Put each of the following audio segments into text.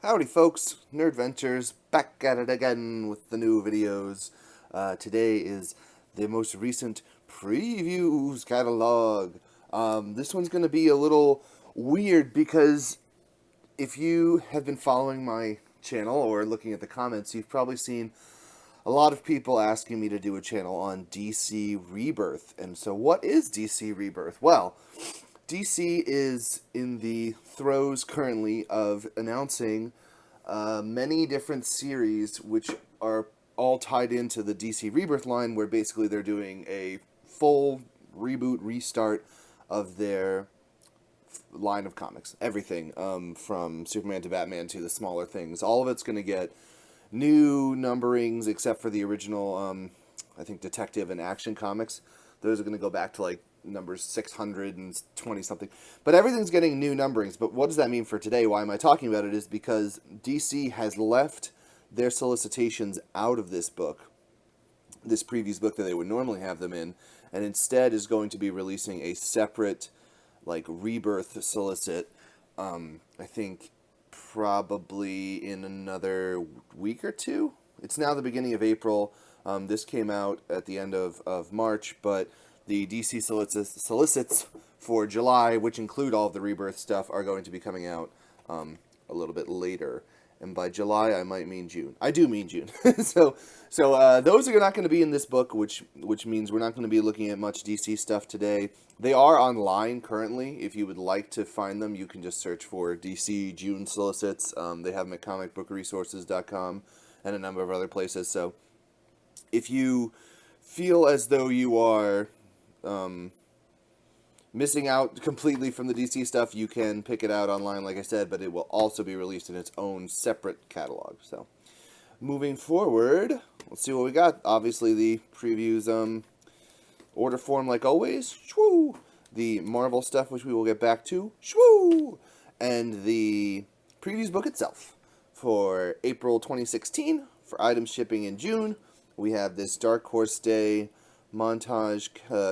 Howdy folks, Nerd Ventures back at it again with the new videos. Today is the most recent previews catalog. This one's going to be a little weird because if you have been following my channel or looking at the comments, you've probably seen a lot of people asking me to do a channel on DC Rebirth. And so what is DC Rebirth? Well, DC is in the throes currently of announcing many different series which are all tied into the DC Rebirth line, where basically they're doing a full reboot, restart of their line of comics. Everything from Superman to Batman to the smaller things. All of it's going to get new numberings except for the original, I think, Detective and Action comics. Those are going to go back to like numbers 620 something. But everything's getting new numberings. But what does that mean for today? Why am I talking about it? Is because DC has left their solicitations out of this book, this previews book that they would normally have them in, and instead is going to be releasing a separate, like, Rebirth solicit, I think probably in another week or two. It's now the beginning of April. This came out at the end of March, but the DC solicits for July, which include all of the Rebirth stuff, are going to be coming out a little bit later. And by July, I might mean June. I do mean June. So those are not going to be in this book, which means we're not going to be looking at much DC stuff today. They are online currently. If you would like to find them, you can just search for DC June solicits. They have them at comicbookresources.com and a number of other places. So if you feel as though you are missing out completely from the DC stuff, you can pick it out online, like I said, but it will also be released in its own separate catalog. So, moving forward, let's see what we got. Obviously, the previews, order form like always, shwoo! The Marvel stuff, which we will get back to, shwoo! And the previews book itself for April 2016 for items shipping in June. We have this Dark Horse Day montage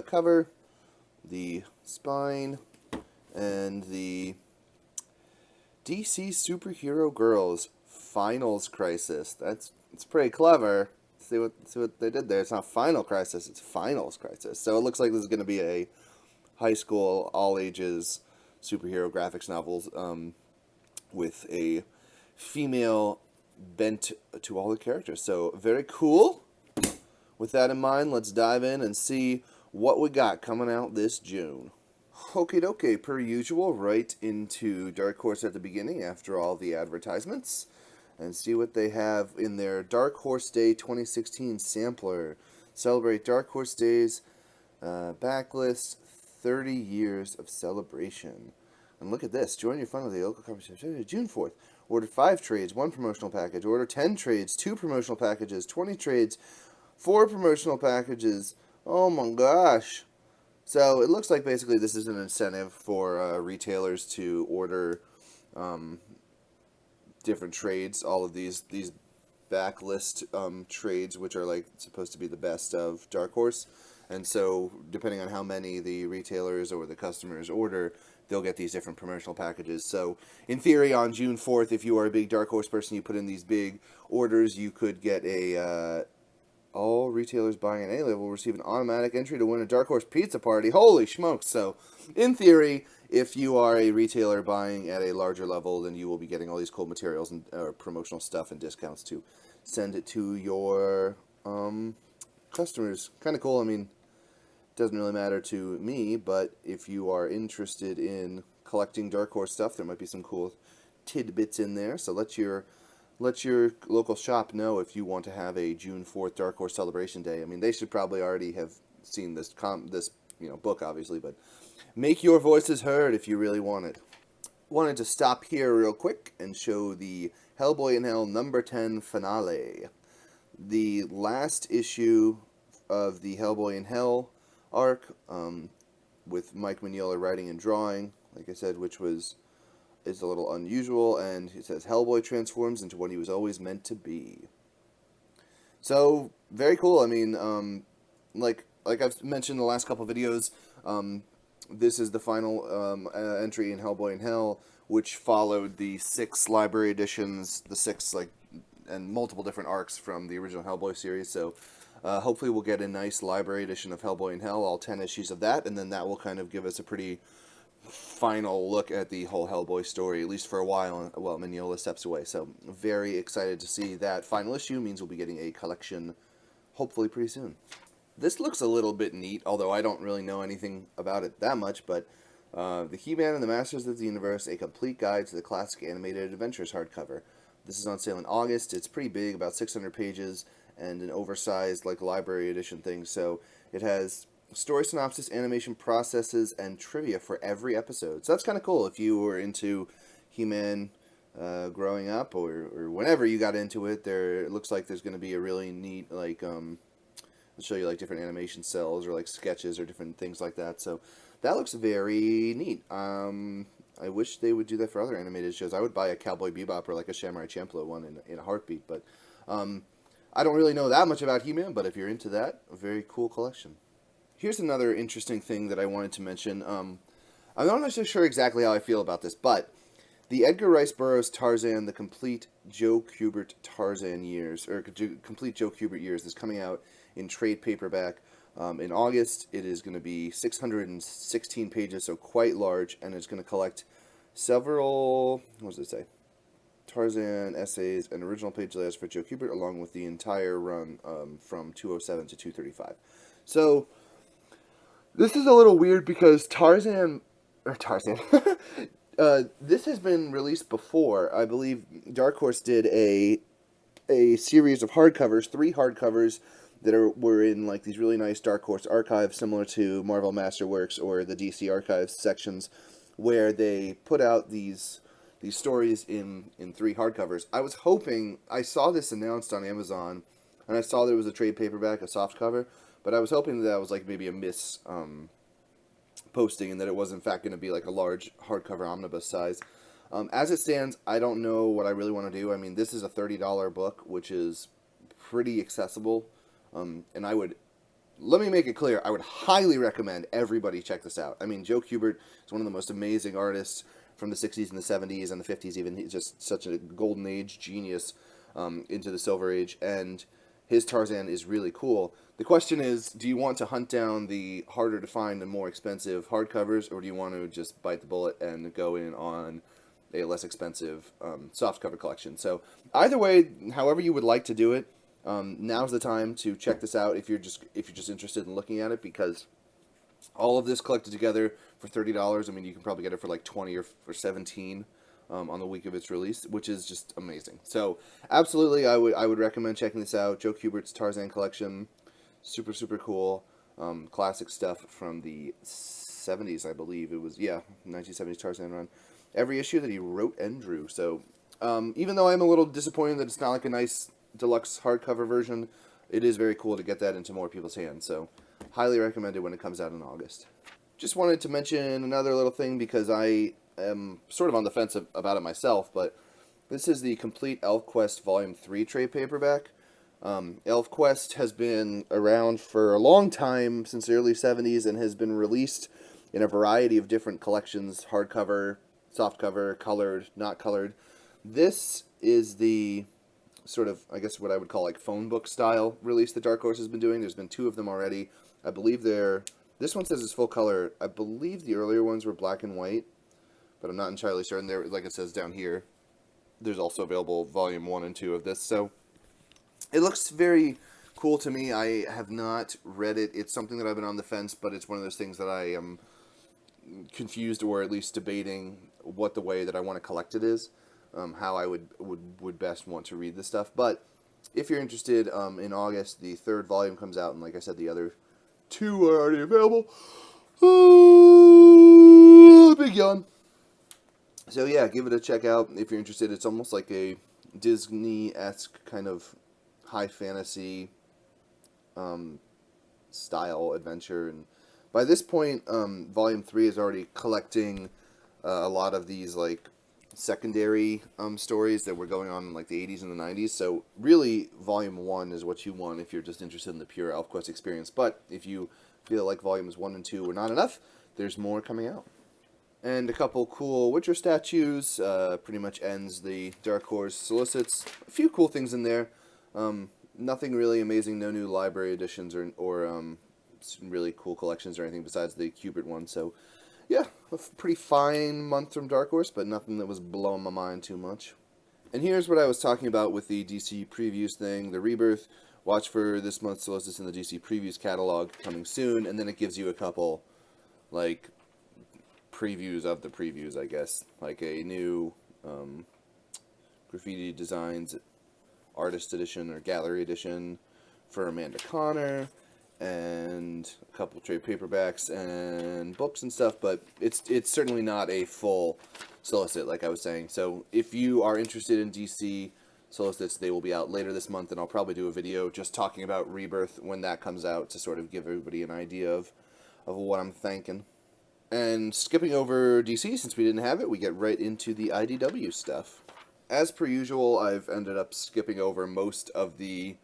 cover, the spine, and the DC Superhero Girls Finals Crisis. It's pretty clever. See what they did there. It's not Final Crisis, it's Finals Crisis. So it looks like this is going to be a high school, all ages superhero graphics novels with a female bent to all the characters. So very cool. With that in mind, let's dive in and see what we got coming out this June. Okie dokie, per usual, right into Dark Horse at the beginning after all the advertisements, and see what they have in their Dark Horse Day 2016 sampler. Celebrate Dark Horse Days backlist, 30 years of celebration. And look at this, join your fun with the local conversation June 4th. Order 5 trades, 1 promotional package. Order 10 trades, 2 promotional packages. 20 trades, 4 promotional packages. Oh my gosh. So it looks like basically this is an incentive for retailers to order different trades, all of these backlist trades, which are like supposed to be the best of Dark Horse. And so depending on how many the retailers or the customers order, they'll get these different promotional packages. So in theory, on June 4th, if you are a big Dark Horse person, you put in these big orders, you could get a all retailers buying an A-level will receive an automatic entry to win a Dark Horse pizza party. Holy smokes. So, in theory, if you are a retailer buying at a larger level, then you will be getting all these cool materials and promotional stuff and discounts to send it to your customers. Kind of cool. I mean, it doesn't really matter to me, but if you are interested in collecting Dark Horse stuff, there might be some cool tidbits in there. So let your local shop know if you want to have a June 4th Dark Horse Celebration Day. I mean, they should probably already have seen this book, obviously, but make your voices heard if you really want it. Wanted to stop here real quick and show the Hellboy in Hell number 10 finale. The last issue of the Hellboy in Hell arc, with Mike Mignola writing and drawing, like I said, which is a little unusual, and it says Hellboy transforms into what he was always meant to be. So, very cool. I mean, like I've mentioned in the last couple videos, this is the final entry in Hellboy in Hell, which followed the 6 library editions, the 6 and multiple different arcs from the original Hellboy series. So hopefully we'll get a nice library edition of Hellboy in Hell, all 10 issues of that, and then that will kind of give us a pretty final look at the whole Hellboy story, at least for a while, while Mignola steps away. So very excited to see that final issue. Means we'll be getting a collection hopefully pretty soon. This looks a little bit neat, although I don't really know anything about it that much, but the He-Man and the Masters of the Universe, A Complete Guide to the Classic Animated Adventures hardcover. This is on sale in August. It's pretty big, about 600 pages, and an oversized library edition thing, so it has story synopsis, animation processes, and trivia for every episode. So that's kind of cool if you were into He-Man growing up, or whenever you got into it. It looks like there's going to be a really neat, I'll show you different animation cells or sketches or different things like that. So that looks very neat. I wish they would do that for other animated shows. I would buy a Cowboy Bebop or a Samurai Champloo one in a heartbeat, but I don't really know that much about He-Man, but if you're into that, a very cool collection. Here's another interesting thing that I wanted to mention. I'm not necessarily sure exactly how I feel about this, but the Edgar Rice Burroughs Tarzan, the complete Joe Kubert Tarzan years, or complete Joe Kubert years, is coming out in trade paperback in August. It is going to be 616 pages, so quite large, and it's going to collect several, what does it say? Tarzan essays and original page layouts for Joe Kubert, along with the entire run from 207 to 235. So this is a little weird because Tarzan, this has been released before. I believe Dark Horse did a series of hardcovers, 3 hardcovers that were in these really nice Dark Horse archives, similar to Marvel Masterworks or the DC Archives sections, where they put out these stories in 3 hardcovers. I was hoping, I saw this announced on Amazon, and I saw there was a trade paperback, a soft cover, but I was hoping that was maybe a miss posting, and that it was in fact going to be a large hardcover omnibus size. As it stands, I don't know what I really want to do. I mean, this is a $30 book, which is pretty accessible, and let me make it clear, I would highly recommend everybody check this out. I mean, Joe Kubert is one of the most amazing artists from the 60s and the 70s and the 50s even. He's just such a golden age genius into the Silver Age, and his Tarzan is really cool. The question is, do you want to hunt down the harder to find and more expensive hardcovers, or do you want to just bite the bullet and go in on a less expensive softcover collection? So either way, however you would like to do it, now's the time to check this out if you're just interested in looking at it, because all of this collected together for $30, I mean, you can probably get it for $20 or for $17 on the week of its release, which is just amazing. So absolutely, I would recommend checking this out. Joe Kubert's Tarzan collection, super cool, classic stuff from the 70s, I believe it was. Yeah, 1970s Tarzan run. Every issue that he wrote and drew. So even though I'm a little disappointed that it's not a nice deluxe hardcover version, it is very cool to get that into more people's hands. So highly recommend it when it comes out in August. Just wanted to mention another little thing because I am sort of on the fence about it myself, but this is the complete ElfQuest Volume 3 trade paperback. ElfQuest has been around for a long time, since the early 70s, and has been released in a variety of different collections, hardcover, softcover, colored, not colored. This is the sort of, I guess, what I would call phone book style release that Dark Horse has been doing. There's been 2 of them already. I believe this one says it's full color. I believe the earlier ones were black and white, but I'm not entirely sure. And there, like it says down here, there's also available Volume 1 and 2 of this. So it looks very cool to me. I have not read it. It's something that I've been on the fence, but it's one of those things that I am confused, or at least debating what the way that I want to collect it is, how I would best want to read this stuff. But if you're interested, in August, the 3rd volume comes out, and like I said, the other 2 are already available. Big yawn. So yeah, give it a check out if you're interested. It's almost like a Disney-esque kind of high fantasy style adventure, and by this point, Volume 3 is already collecting a lot of these secondary stories that were going on in the 80s and the 90s. So really, Volume 1 is what you want if you're just interested in the pure ElfQuest experience. But if you feel like Volumes 1 and 2 were not enough, there's more coming out. And a couple cool Witcher statues. Pretty much ends the Dark Horse solicits. A few cool things in there. Nothing really amazing. No new library editions or really cool collections or anything besides the Cubert one. So, yeah, a pretty fine month from Dark Horse, but nothing that was blowing my mind too much. And here's what I was talking about with the DC Previews thing, the Rebirth. Watch for this month's solicits in the DC Previews catalog coming soon, and then it gives you a couple, like, previews of the previews, I guess. Like a new Graffiti Designs Artist Edition or Gallery Edition for Amanda Connor, and a couple trade paperbacks and books and stuff, but it's certainly not a full solicit, like I was saying. So if you are interested in DC solicits, they will be out later this month, and I'll probably do a video just talking about Rebirth when that comes out to sort of give everybody an idea of what I'm thinking. And skipping over DC, since we didn't have it, we get right into the IDW stuff. As per usual, I've ended up skipping over most of the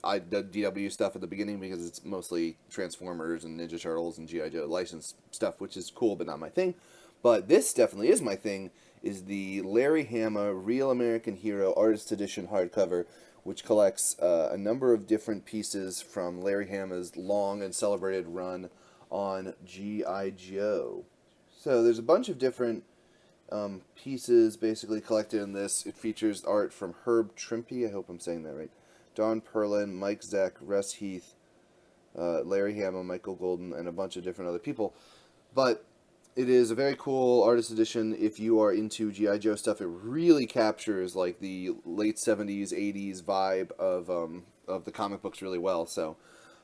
IDW stuff at the beginning because it's mostly Transformers and Ninja Turtles and G.I. Joe licensed stuff, which is cool but not my thing. But this definitely is my thing, is the Larry Hama Real American Hero Artist Edition hardcover, which collects a number of different pieces from Larry Hama's long and celebrated run on G.I. Joe. So there's a bunch of different pieces basically collected in this. It features art from Herb Trimpe, I hope I'm saying that right, Don Perlin, Mike Zeck, Russ Heath, Larry Hama, Michael Golden, and a bunch of different other people. But it is a very cool artist edition if you are into G.I. Joe stuff. It really captures like the late 70s, 80s vibe of the comic books really well. So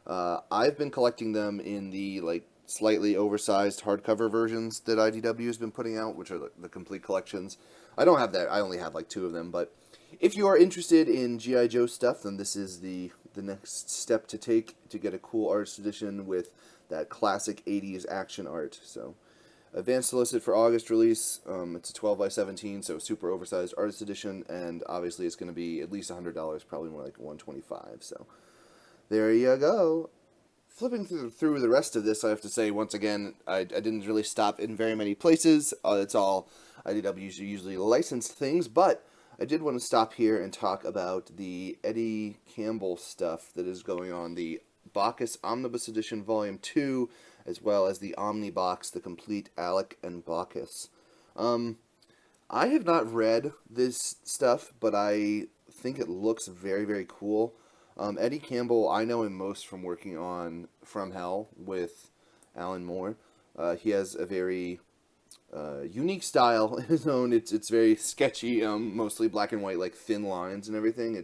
I've been collecting them in the like slightly oversized hardcover versions that IDW has been putting out, which are the complete collections. I don't have that. I only have like 2 of them, but if you are interested in G.I. Joe stuff, then this is the next step to take to get a cool artist edition with that classic 80s action art. So, advanced solicit for August release. It's a 12 by 17, so super oversized artist edition, and obviously it's going to be at least $100, probably more like $125. So, there you go. Flipping through the rest of this, I have to say, once again, I didn't really stop in very many places. It's all IDW's usually licensed things, but I did want to stop here and talk about the Eddie Campbell stuff that is going on, the Bacchus Omnibus Edition Volume 2, as well as the Omnibox, the complete Alec and Bacchus. I have not read this stuff, but I think it looks very, very cool. Eddie Campbell, I know him most from working on From Hell with Alan Moore. He has a very unique style in his own. It's very sketchy, mostly black and white, like thin lines and everything.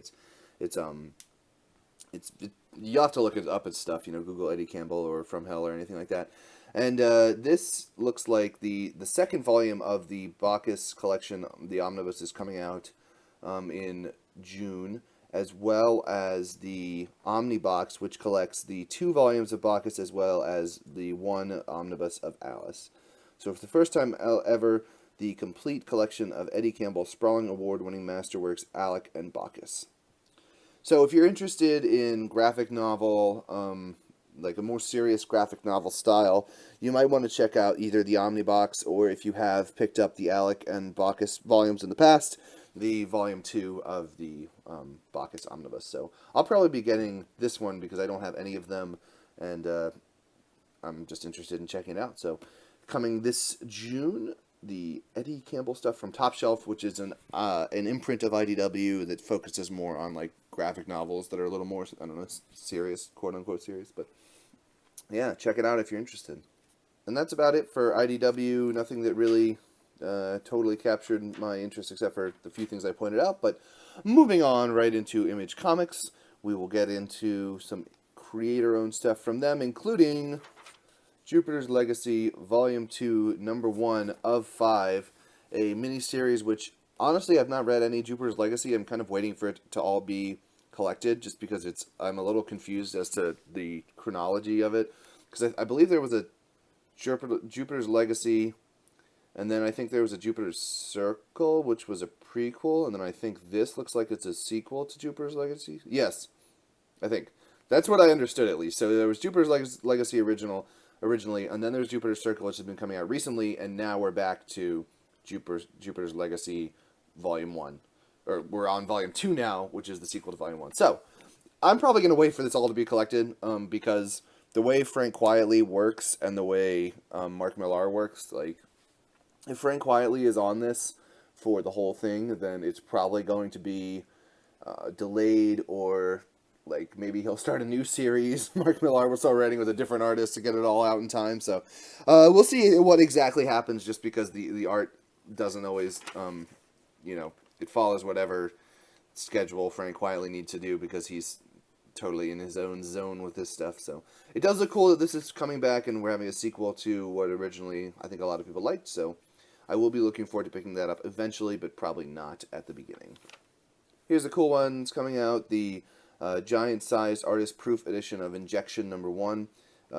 You have to look it up at stuff, Google Eddie Campbell or From Hell or anything like that. And this looks like the second volume of the Bacchus collection, the Omnibus, is coming out in June, as well as the Omnibox, which collects the 2 volumes of Bacchus as well as the 1 omnibus of Alice. So for the first time ever, the complete collection of Eddie Campbell's sprawling award-winning masterworks, Alec and Bacchus. So if you're interested in graphic novel, like a more serious graphic novel style, you might want to check out either the Omnibox, or if you have picked up the Alec and Bacchus volumes in the past, the Volume 2 of the Bacchus Omnibus. So I'll probably be getting this one because I don't have any of them, and I'm just interested in checking it out. So coming this June, the Eddie Campbell stuff from Top Shelf, which is an imprint of IDW that focuses more on like graphic novels that are a little more, I don't know, serious, quote-unquote serious. But yeah, check it out if you're interested. And that's about it for IDW. Nothing that really totally captured my interest except for the few things I pointed out. But moving on right into Image Comics, we will get into some creator-owned stuff from them, including Jupiter's Legacy Volume 2, Number 1 of 5, a mini-series which, honestly, I've not read any Jupiter's Legacy. I'm kind of waiting for it to all be collected, just because I'm a little confused as to the chronology of it. Because I believe there was a Jupiter's Legacy, and then I think there was a Jupiter's Circle, which was a prequel, and then I think this looks like it's a sequel to Jupiter's Legacy. Yes, I think. That's what I understood, at least. So there was Jupiter's Legacy original, originally, and then there's Jupiter's Circle, which has been coming out recently, and now we're back to Jupiter's Legacy Volume 1. Or we're on Volume 2 now, which is the sequel to Volume 1. So, I'm probably going to wait for this all to be collected, because the way Frank Quietly works and the way Mark Millar works, like, if Frank Quietly is on this for the whole thing, then it's probably going to be delayed, or like maybe he'll start a new series. Mark Millar will start writing with a different artist to get it all out in time. So we'll see what exactly happens, just because the art doesn't always, it follows whatever schedule Frank Quietly needs to do, because he's totally in his own zone with this stuff. So it does look cool that this is coming back and we're having a sequel to what originally I think a lot of people liked. So I will be looking forward to picking that up eventually, but probably not at the beginning. Here's a cool one. It's coming out, the giant-sized artist proof edition of Injection #1.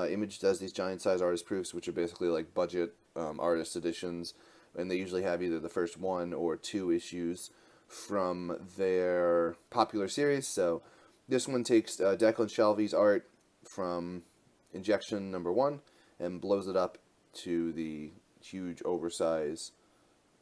Image does these giant-sized artist proofs, which are basically like budget artist editions, and they usually have either the first 1 or 2 issues from their popular series. So this one takes Declan Shalvey's art from Injection #1 and blows it up to the huge oversize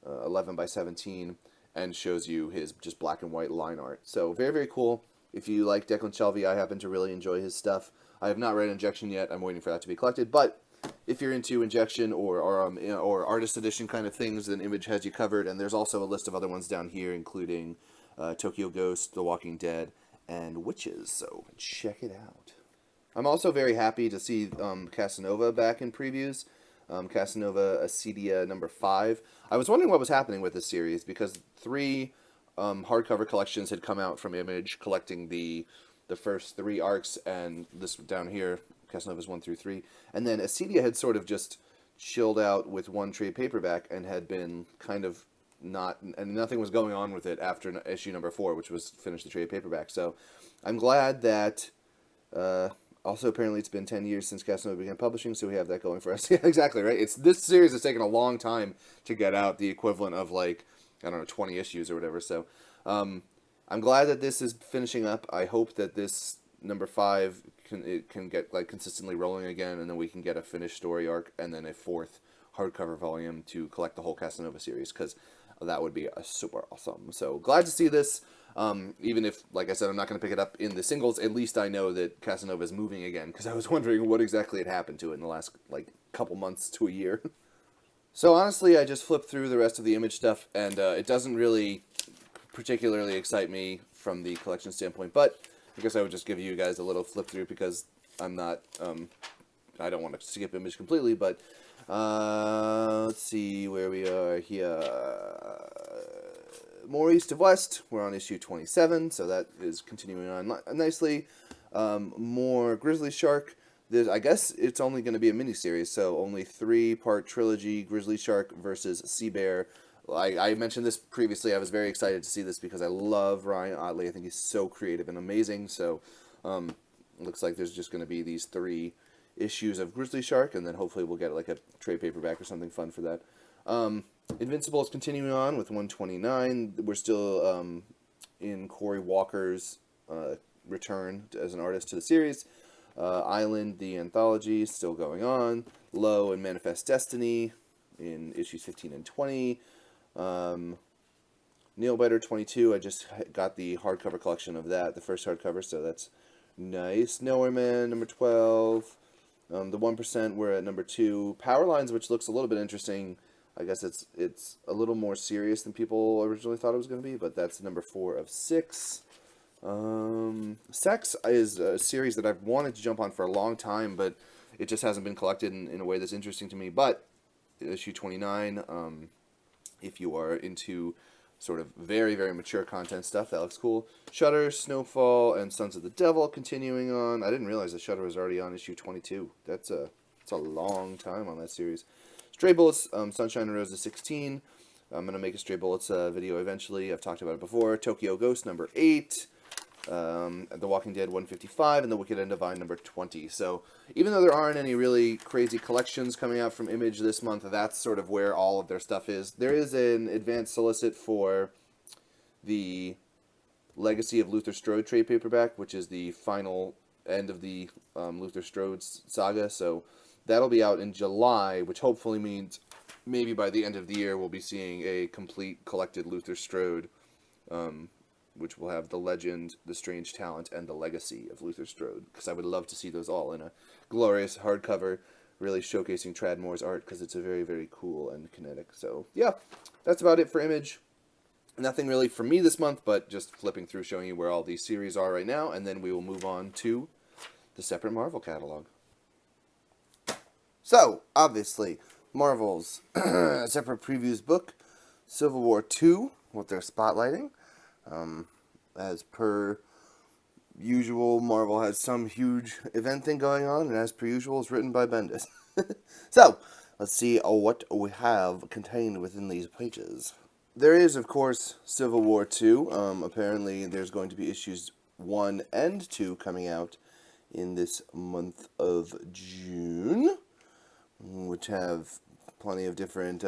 11 by 17 and shows you his just black and white line art. So very, very cool. If you like Declan Shalvey, I happen to really enjoy his stuff. I have not read Injection yet. I'm waiting for that to be collected. But if you're into Injection or artist edition kind of things, then Image has you covered. And there's also a list of other ones down here, including Tokyo Ghost, The Walking Dead, and Witches. So check it out. I'm also very happy to see Casanova back in previews. Casanova Acedia #5. I was wondering what was happening with this series, because 3 hardcover collections had come out from Image, collecting the first 3 arcs, and this down here, Casanova's 1 through 3, and then Acedia had sort of just chilled out with 1 trade paperback and had been kind of nothing was going on with it after issue #4, which was finish the trade paperback. So I'm glad that. Also, apparently, it's been 10 years since Casanova began publishing, so we have that going for us. Yeah, exactly, right? This series has taken a long time to get out, the equivalent of, like, I don't know, 20 issues or whatever. So I'm glad that this is finishing up. I hope that this #5 can get, like, consistently rolling again, and then we can get a finished story arc and then a 4th hardcover volume to collect the whole Casanova series, because that would be super awesome. So glad to see this. Even if, like I said, I'm not going to pick it up in the singles, at least I know that Casanova is moving again, because I was wondering what exactly had happened to it in the last, like, couple months to a year. So honestly, I just flipped through the rest of the Image stuff, and it doesn't really particularly excite me from the collection standpoint, but I guess I would just give you guys a little flip through, because I'm not, I don't want to skip Image completely, but let's see where we are here. More East of West, we're on issue 27, so that is continuing on nicely. More Grizzly Shark. I guess it's only going to be a miniseries, so only 3-part trilogy, Grizzly Shark versus Sea Bear. I mentioned this previously. I was very excited to see this because I love Ryan Ottley. I think he's so creative and amazing, so it looks like there's just going to be these 3 issues of Grizzly Shark, and then hopefully we'll get like a trade paperback or something fun for that. Invincible is continuing on with 129. We're still in Cory Walker's return as an artist to the series. Island, the anthology, is still going on. Low and Manifest Destiny in issues 15 and 20. Nailbiter 22, I just got the hardcover collection of that, the first hardcover, so that's nice. Nowhere Man, #12. The 1%, we're at #2. Power Lines, which looks a little bit interesting. I guess it's a little more serious than people originally thought it was going to be, but that's #4 of 6. Sex is a series that I've wanted to jump on for a long time, but it just hasn't been collected in a way that's interesting to me. But issue 29, if you are into sort of very, very mature content stuff, that looks cool. Shudder, Snowfall, and Sons of the Devil continuing on. I didn't realize that Shudder was already on issue 22. That's a long time on that series. Stray Bullets, Sunshine and Roses 16. I'm going to make a Stray Bullets video eventually. I've talked about it before. Tokyo Ghost, #8. The Walking Dead 155, and The Wicked and Divine #20. So even though there aren't any really crazy collections coming out from Image this month, that's sort of where all of their stuff is. There is an advanced solicit for the Legacy of Luther Strode trade paperback, which is the final end of the Luther Strode saga. So that'll be out in July, which hopefully means maybe by the end of the year we'll be seeing a complete collected Luther Strode, which will have the legend, the strange talent, and the legacy of Luther Strode. Because I would love to see those all in a glorious hardcover, really showcasing Tradmore's art, because it's a very, very cool and kinetic. So, yeah, that's about it for Image. Nothing really for me this month, but just flipping through, showing you where all these series are right now, and then we will move on to the separate Marvel catalog. So, obviously, Marvel's separate previews book, Civil War 2, what they're spotlighting. As per usual, Marvel has some huge event thing going on, and as per usual, it's written by Bendis. So, let's see what we have contained within these pages. There is, of course, Civil War 2. Apparently, there's going to be issues 1 and 2 coming out in this month of June, which have plenty of different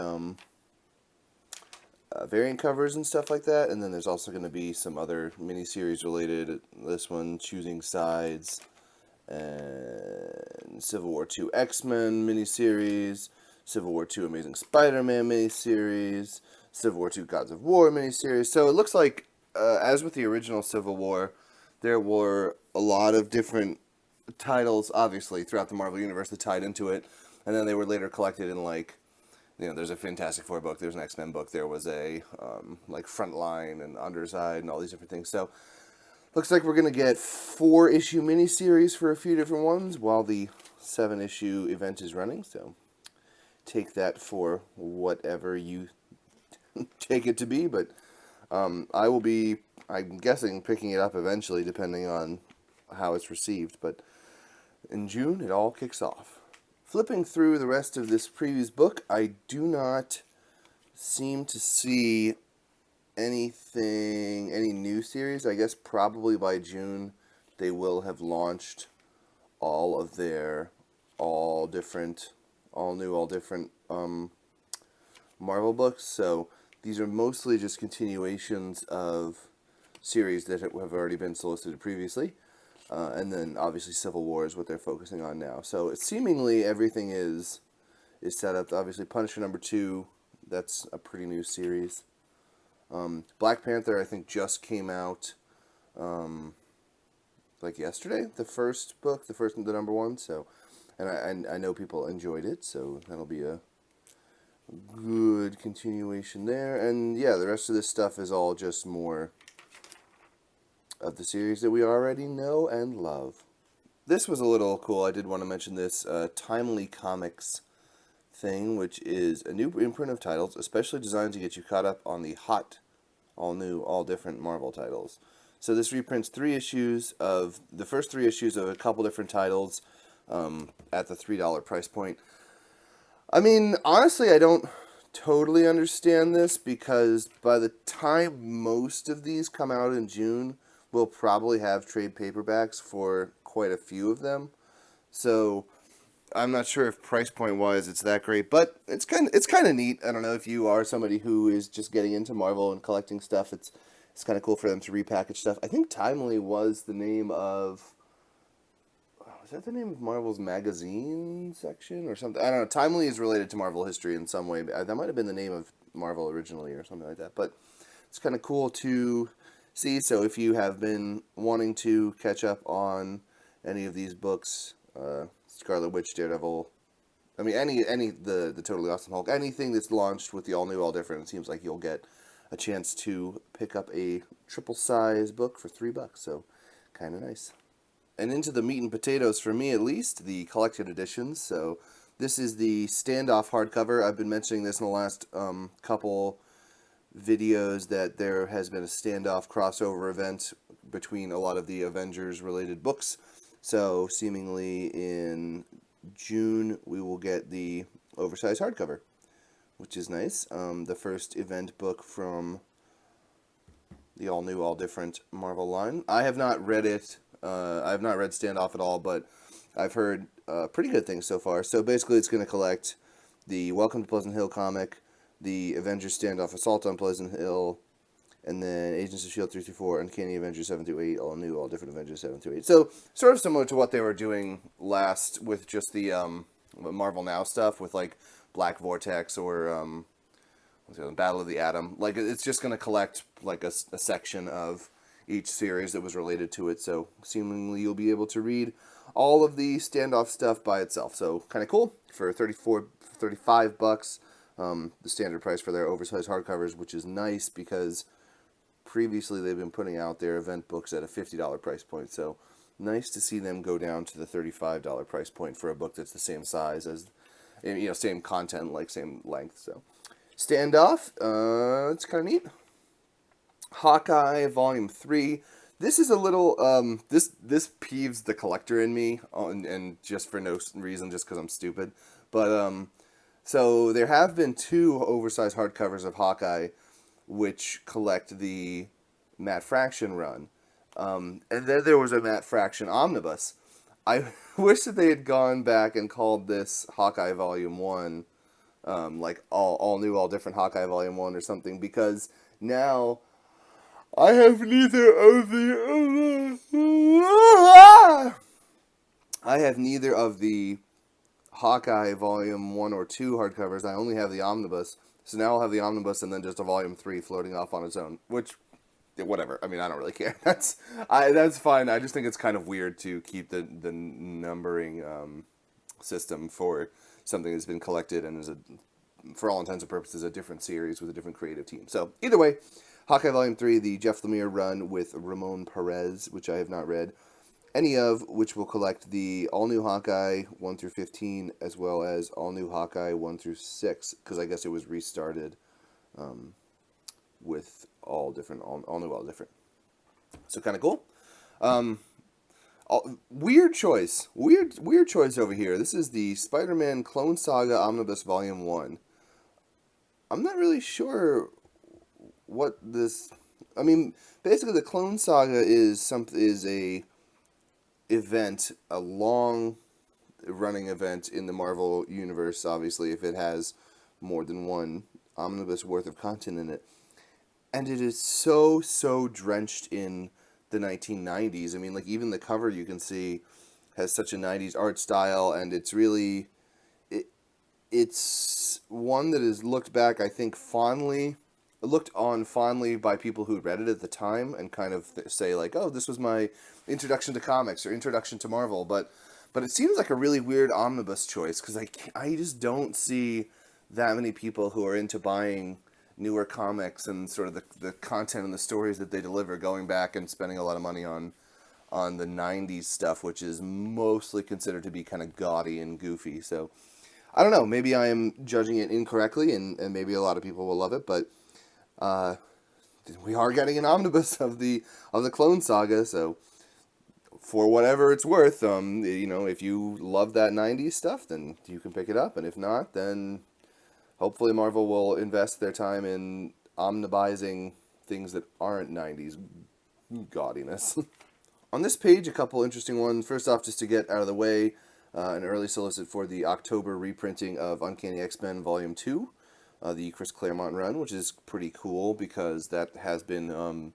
variant covers and stuff like that. And then there's also going to be some other miniseries related. This one, Choosing Sides, and Civil War 2 X-Men miniseries, Civil War 2 Amazing Spider-Man miniseries, Civil War 2 Gods of War miniseries. So it looks like, as with the original Civil War, there were a lot of different titles, obviously, throughout the Marvel Universe that tied into it, and then they were later collected in, like, you know, there's a Fantastic Four book, there's an X-Men book, there was a, like, Frontline and Underside and all these different things. So, looks like we're going to get 4-issue miniseries for a few different ones while the 7-issue event is running, so take that for whatever you take it to be, but I will be, I'm guessing, picking it up eventually, depending on how it's received, but in June, it all kicks off. Flipping through the rest of this previews book, I do not seem to see anything, any new series. I guess probably by June, they will have launched all of their all different Marvel books, so these are mostly just continuations of series that have already been solicited previously, and then obviously Civil War is what they're focusing on now. So seemingly everything is set up. Obviously Punisher #2, that's a pretty new series. Black Panther, I think, just came out like yesterday, the first book, the #1. So, and I know people enjoyed it, so that'll be a good continuation there. And yeah, the rest of this stuff is all just more of the series that we already know and love. This was a little cool. I did want to mention this Timely Comics thing, which is a new imprint of titles, especially designed to get you caught up on the hot, all new, all different Marvel titles. So this reprints the first 3 issues of a couple different titles at the $3 price point. I mean, honestly, I don't totally understand this, because by the time most of these come out in June, we'll probably have trade paperbacks for quite a few of them. So I'm not sure if price point wise it's that great, but it's kind of neat. I don't know if you are somebody who is just getting into Marvel and collecting stuff. It's kind of cool for them to repackage stuff. I think Timely was the name of, is that the name of Marvel's magazine section or something? I don't know. Timely is related to Marvel history in some way. That might have been the name of Marvel originally or something like that. But it's kind of cool to see. So if you have been wanting to catch up on any of these books, Scarlet Witch, Daredevil, I mean, the Totally Awesome Hulk, anything that's launched with the all new, all different, it seems like you'll get a chance to pick up a triple size book for $3. So kind of nice. And into the meat and potatoes, for me at least, the collected editions. So this is the Standoff hardcover. I've been mentioning this in the last couple videos, that there has been a Standoff crossover event between a lot of the Avengers-related books. So seemingly in June, we will get the oversized hardcover, which is nice. The first event book from the all-new, all-different Marvel line. I have not read it. I have not read Standoff at all, but I've heard pretty good things so far. So basically it's going to collect the Welcome to Pleasant Hill comic, the Avengers Standoff Assault on Pleasant Hill, and then Agents of S.H.I.E.L.D. 3-4, Uncanny Avengers 7-8, all new, all different Avengers 7-8. So sort of similar to what they were doing last with just the Marvel Now stuff with like Black Vortex or what's the other, Battle of the Atom. Like it's just going to collect like a section of each series that was related to it. So seemingly you'll be able to read all of the standoff stuff by itself. So kind of cool for $35. The standard price for their oversized hardcovers, which is nice because previously they've been putting out their event books at a $50 price point. So nice to see them go down to the $35 price point for a book that's the same size as, same content, like same length. So standoff, it's kind of neat. Hawkeye Volume 3. This is a little, this peeves the collector in me, and just for no reason, just because I'm stupid. But, so there have been 2 oversized hardcovers of Hawkeye, which collect the Matt Fraction run. And then there was a Matt Fraction omnibus. I wish that they had gone back and called this Hawkeye Volume 1, like all new, all different Hawkeye Volume 1 or something, because now I have neither of the Hawkeye Volume 1 or 2 hardcovers. I only have the omnibus. So now I'll have the omnibus and then just a Volume 3 floating off on its own, which, whatever. I mean, I don't really care. That's fine. I just think it's kind of weird to keep the numbering system for something that's been collected and is, for all intents and purposes, a different series with a different creative team. So either way, Hawkeye Volume 3, the Jeff Lemire run with Ramon Perez, which I have not read any of, which will collect the all-new Hawkeye 1 through 15, as well as all-new Hawkeye 1 through 6, because I guess it was restarted with all different, all new, all different. So kind of cool. Weird choice. Weird choice over here. This is the Spider-Man Clone Saga Omnibus Volume 1. I'm not really sure what this... I mean, basically the Clone Saga is a event, a long running event in the Marvel universe, obviously, if it has more than one omnibus worth of content in it. And it is so drenched in the 1990s. I mean, like, even the cover you can see has such a 90s art style, and it's really... It's one that is looked back, I think, looked on fondly by people who read it at the time and kind of say, like, oh, this was my introduction to comics or introduction to Marvel. But it seems like a really weird omnibus choice, because I just don't see that many people who are into buying newer comics and sort of the content and the stories that they deliver going back and spending a lot of money on the 90s stuff, which is mostly considered to be kind of gaudy and goofy. So I don't know, maybe I am judging it incorrectly, and maybe a lot of people will love it, but we are getting an omnibus of the Clone Saga, so for whatever it's worth, if you love that 90s stuff, then you can pick it up, and if not, then hopefully Marvel will invest their time in omnibizing things that aren't 90s gaudiness. On this page, a couple interesting ones. First off, just to get out of the way, an early solicit for the October reprinting of Uncanny X-Men Volume 2, the Chris Claremont run, which is pretty cool because that has been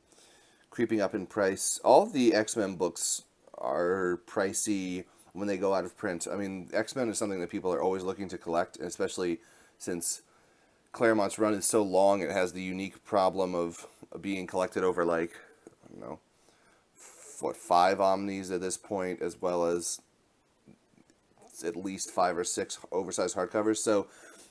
creeping up in price. All of the X-Men books are pricey when they go out of print. I mean, X-Men is something that people are always looking to collect, especially since Claremont's run is so long. It has the unique problem of being collected over, like, I don't know, 5 omnis at this point, as well as at least 5 or 6 oversized hardcovers. So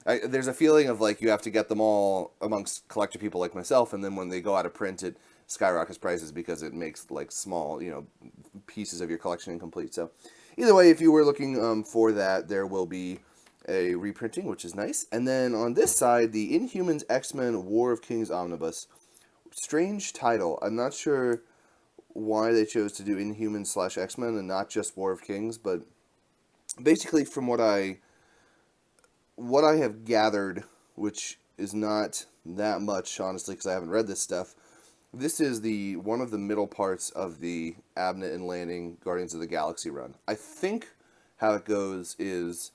there's a feeling of, like, you have to get them all amongst collector people like myself, and then when they go out of print, it skyrockets prices because it makes, like, small, pieces of your collection incomplete. So either way, if you were looking for that, there will be a reprinting, which is nice. And then on this side, the Inhumans X-Men War of Kings Omnibus. Strange title. I'm not sure why they chose to do Inhumans / X-Men and not just War of Kings, but basically from what I have gathered, which is not that much, honestly, because I haven't read this stuff, this is one of the middle parts of the Abnett and Lanning Guardians of the Galaxy run. I think how it goes is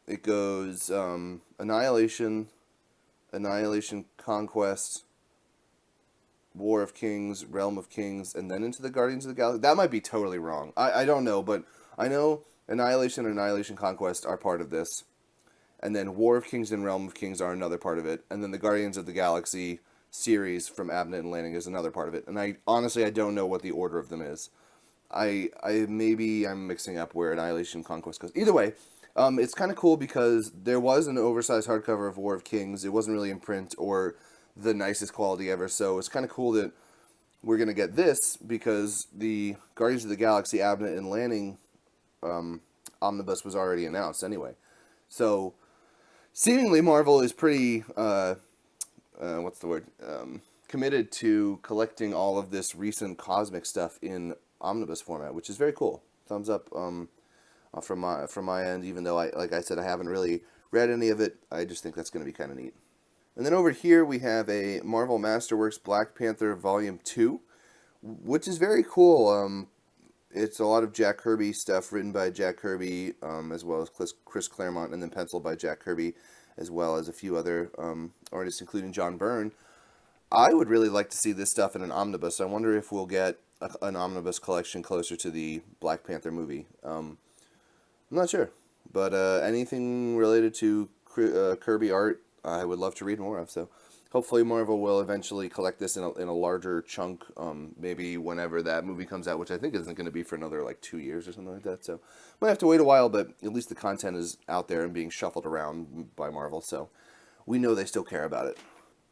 it goes Annihilation, Conquest, War of Kings, Realm of Kings, and then into the Guardians of the Galaxy. That might be totally wrong. I don't know, but I know Annihilation and Annihilation Conquest are part of this, and then War of Kings and Realm of Kings are another part of it, and then the Guardians of the Galaxy series from Abnett and Lanning is another part of it. And I honestly I don't know what the order of them is. I maybe I'm mixing up where Annihilation Conquest goes. Either way, it's kind of cool because there was an oversized hardcover of War of Kings. It wasn't really in print or the nicest quality ever, so it's kind of cool that we're gonna get this because the Guardians of the Galaxy Abnett and Lanning omnibus was already announced anyway. So seemingly Marvel is pretty what's the word committed to collecting all of this recent cosmic stuff in omnibus format, which is very cool. Thumbs up from my end. Even though like I said, I haven't really read any of it, I just think that's going to be kind of neat. And then over here we have a Marvel Masterworks Black Panther Volume 2, which is very cool. It's a lot of Jack Kirby stuff written by Jack Kirby, as well as Chris Claremont, and then penciled by Jack Kirby, as well as a few other artists, including John Byrne. I would really like to see this stuff in an omnibus. I wonder if we'll get an omnibus collection closer to the Black Panther movie. I'm not sure, but anything related to Kirby art, I would love to read more of. So hopefully Marvel will eventually collect this in a larger chunk, maybe whenever that movie comes out, which I think isn't going to be for another like 2 years or something like that. So might have to wait a while, but at least the content is out there and being shuffled around by Marvel, so we know they still care about it.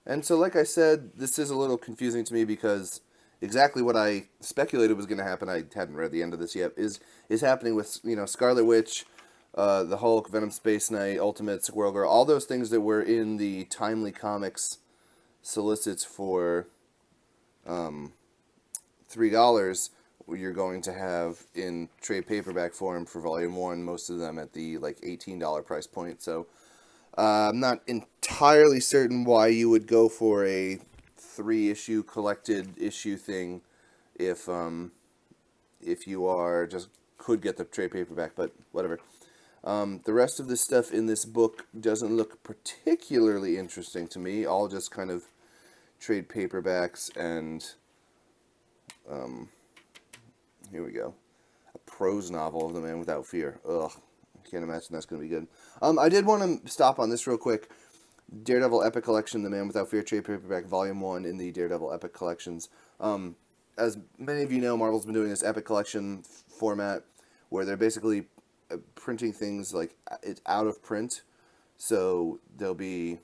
And so, like I said, this is a little confusing to me because exactly what I speculated was going to happen, I hadn't read the end of this yet, is happening with, Scarlet Witch, the Hulk, Venom Space Knight, Ultimate, Squirrel Girl, all those things that were in the Timely Comics solicits for $3, you're going to have in trade paperback form for Volume 1, most of them at the like $18 price point. So I'm not entirely certain why you would go for a 3-issue collected issue thing if you are just could get the trade paperback, but whatever. The rest of the stuff in this book doesn't look particularly interesting to me. All just kind of trade paperbacks and here we go. A prose novel of The Man Without Fear. Ugh. I can't imagine that's going to be good. I did want to stop on this real quick. Daredevil Epic Collection, The Man Without Fear trade paperback, Volume 1 in the Daredevil Epic Collections. As many of you know, Marvel's been doing this Epic Collection format where they're basically printing things like it's out of print. So there'll be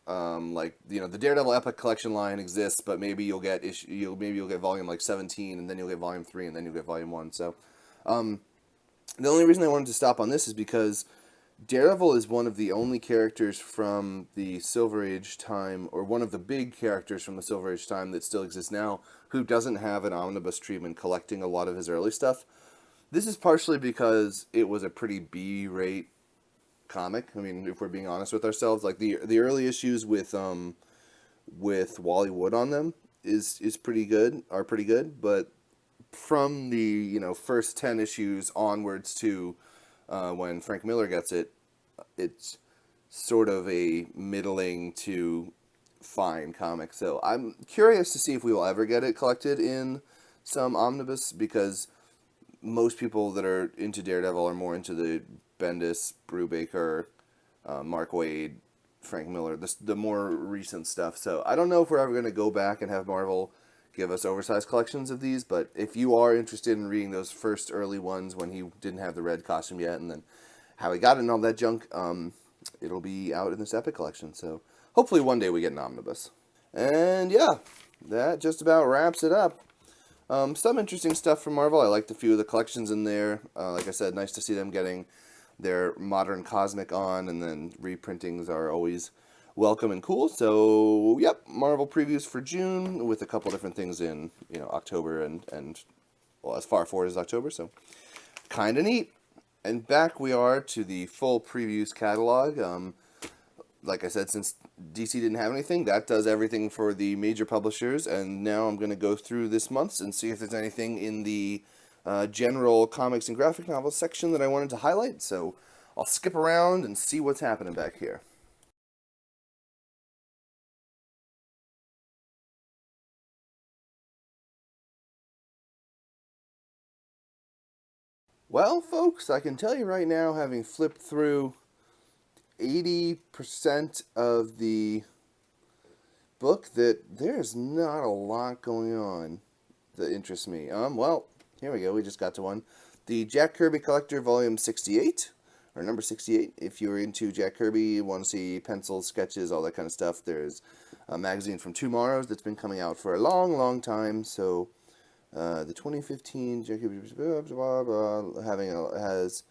the Daredevil Epic Collection line exists, but maybe you'll get volume like 17, and then you'll get volume 3, and then you'll get volume 1. So the only reason I wanted to stop on this is because Daredevil is one of the only characters from the Silver Age time, or one of the big characters from the Silver Age time that still exists now, who doesn't have an omnibus treatment collecting a lot of his early stuff. This is partially because it was a pretty B-rate comic. I mean, if we're being honest with ourselves, like the early issues with Wally Wood on them are pretty good, but from the first 10 issues onwards to when Frank Miller gets it, it's sort of a middling to fine comic. So I'm curious to see if we will ever get it collected in some omnibus, because most people that are into Daredevil are more into the Bendis, Brubaker, Mark Waid, Frank Miller, the more recent stuff. So I don't know if we're ever going to go back and have Marvel give us oversized collections of these, but if you are interested in reading those first early ones when he didn't have the red costume yet, and then how he got it and all that junk, it'll be out in this Epic Collection. So hopefully one day we get an omnibus. And yeah, that just about wraps it up. Some interesting stuff from Marvel. I liked a few of the collections in there. Like I said, nice to see them getting their modern cosmic on, and then reprintings are always welcome and cool. So, yep, Marvel previews for June with a couple different things in, October and well, as far forward as October, so kind of neat. And back we are to the full previews catalog. Like I said, since DC didn't have anything, that does everything for the major publishers, and now I'm going to go through this month's and see if there's anything in the general comics and graphic novels section that I wanted to highlight. So I'll skip around and see what's happening back here. Well, folks, I can tell you right now, having flipped through 80% of the book, that there's not a lot going on that interests me. Well, here we go. We just got to one. The Jack Kirby Collector, Volume 68, or number 68. If you're into Jack Kirby, you want to see pencils, sketches, all that kind of stuff, there's a magazine from Tomorrow's that's been coming out for a long, long time. So, the 2015 Jack Kirby has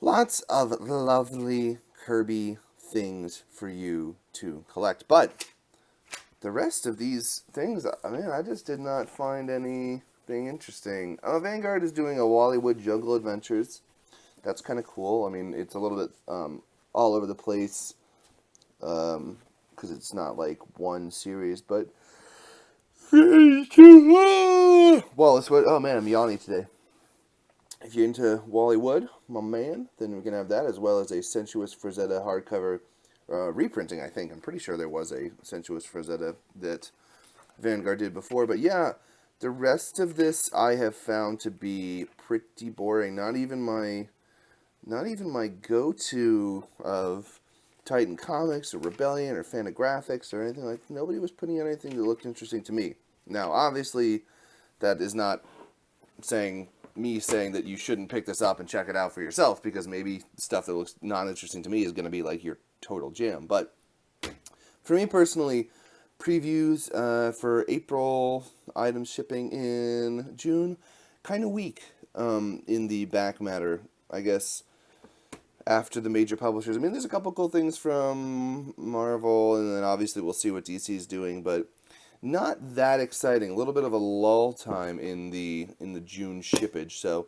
lots of lovely Kirby things for you to collect. But the rest of these things, I mean, I just did not find anything interesting. Vanguard is doing a Wallywood Jungle Adventures. That's kind of cool. I mean, it's a little bit all over the place because it's not like one series, but well, it's what. Oh man, I'm yawning today. If you're into Wally Wood, my man, then we're going to have that, as well as a Sensuous Frazetta hardcover reprinting, I think. I'm pretty sure there was a Sensuous Frazetta that Vanguard did before. But yeah, the rest of this I have found to be pretty boring. Not even my go-to of Titan Comics or Rebellion or Fantagraphics or anything like that. Nobody was putting out anything that looked interesting to me. Now, obviously, that is not saying that you shouldn't pick this up and check it out for yourself, because maybe stuff that looks not interesting to me is going to be like your total jam. But for me personally, previews for April, items shipping in June, kind of weak in the back matter, I guess, after the major publishers. I mean, there's a couple cool things from Marvel, and then obviously we'll see what DC's doing, but not that exciting. A little bit of a lull time in the June shippage. So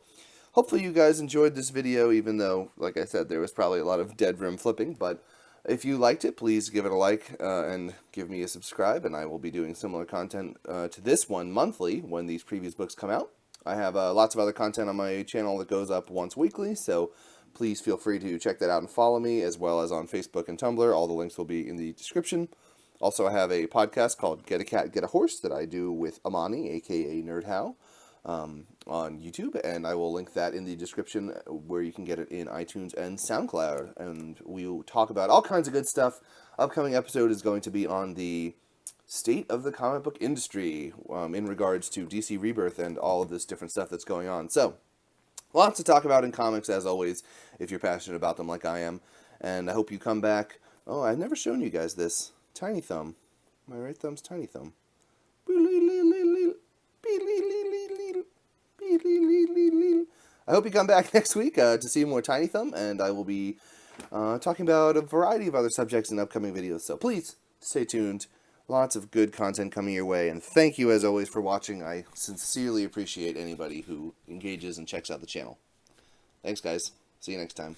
hopefully you guys enjoyed this video, even though, like I said, there was probably a lot of dead rim flipping. But if you liked it, please give it a like and give me a subscribe, and I will be doing similar content to this one monthly when these previous books come out. I have lots of other content on my channel that goes up once weekly, so please feel free to check that out and follow me, as well as on Facebook and Tumblr. All the links will be in the description. Also, I have a podcast called Get a Cat, Get a Horse that I do with Amani, a.k.a. NerdHow, on YouTube, and I will link that in the description where you can get it in iTunes and SoundCloud, and we'll talk about all kinds of good stuff. Upcoming episode is going to be on the state of the comic book industry in regards to DC Rebirth and all of this different stuff that's going on. So, lots to talk about in comics, as always, if you're passionate about them like I am, and I hope you come back. Oh, I've never shown you guys this. Tiny thumb. My right thumb's tiny thumb. I hope you come back next week to see more Tiny Thumb, and I will be talking about a variety of other subjects in upcoming videos. So please stay tuned. Lots of good content coming your way, and thank you as always for watching. I sincerely appreciate anybody who engages and checks out the channel. Thanks, guys. See you next time.